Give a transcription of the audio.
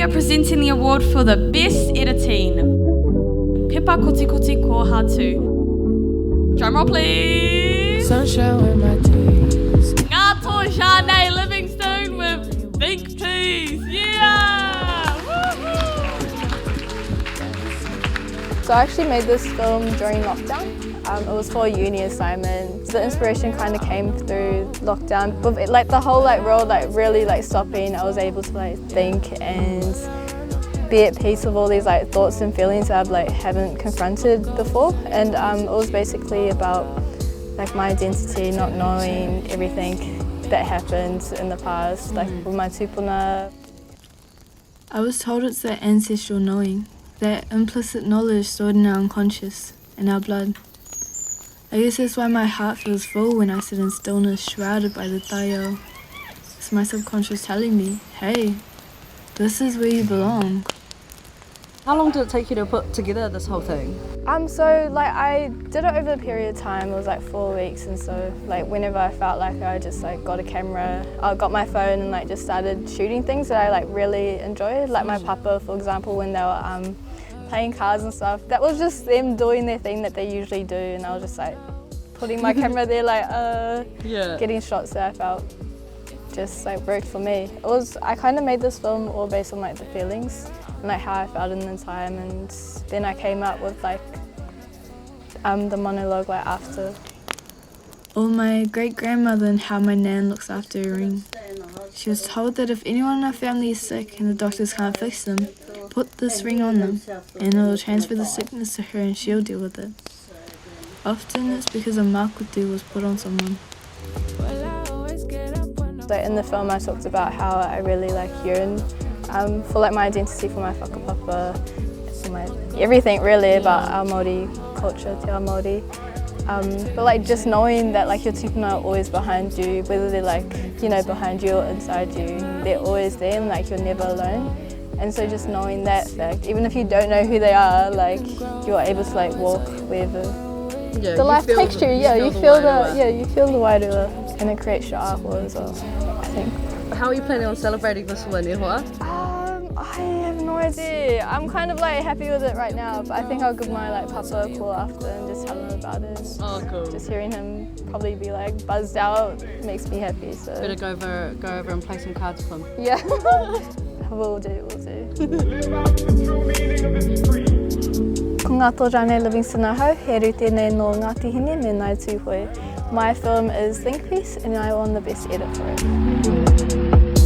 are presenting the award for the best editing. Pepa Koti ko Hatu. Drum roll please. Sunshine with my days. E Tū Whānau Livingstone with Think Peace. Yeah! So I actually made this film during lockdown. It was for a uni assignment. The inspiration kind of came through lockdown. With like the whole world really stopping, I was able to think and be at peace with all these thoughts and feelings that I haven't confronted before. And it was basically about my identity, not knowing everything that happened in the past, with my tupuna. I was told it's that ancestral knowing, that implicit knowledge stored in our unconscious, in our blood. I guess that's why my heart feels full when I sit in stillness shrouded by the taio. It's my subconscious telling me, hey, this is where you belong. How long did it take you to put together this whole thing? So I did it over a period of time. It was 4 weeks, and so whenever I felt I just got a camera, I got my phone and just started shooting things that I really enjoyed. My papa, for example, when they were playing cards and stuff, that was just them doing their thing that they usually do, and I was just putting my camera there getting shots that I felt just worked for me. I kind of made this film all based on the feelings and how I felt in the time, and then I came up with the monologue after. Or my great-grandmother and how my nan looks after a ring. She was told that if anyone in our family is sick and the doctors can't fix them, put this ring on them and it'll transfer the sickness to her and she'll deal with it. Often it's because a makutu was put on someone. So in the film I talked about how I really yearn for my identity, for my whakapapa, for my everything really about our Māori culture, te ao Māori. But just knowing that your tupuna are always behind you, whether they're behind you or inside you, they're always there and you're never alone. And so just knowing that fact, even if you don't know who they are, you're able to walk wherever the life takes you. You feel the wider, and it creates your artwork as well, I think. How are you planning on celebrating this one, Ehua? I have no idea. I'm kind of happy with it right now, but I think I'll give my papa a call after and just tell him about it. Oh, cool. Just hearing him probably be buzzed out makes me happy. So better go over and play some cards with him. Yeah. We'll do. Ko Ngā Tū Whānau Livingstone ahau, he ru tēnei no Ngāti Hine me nai tū hoi. My film is Think Peace and I won the best edit for it.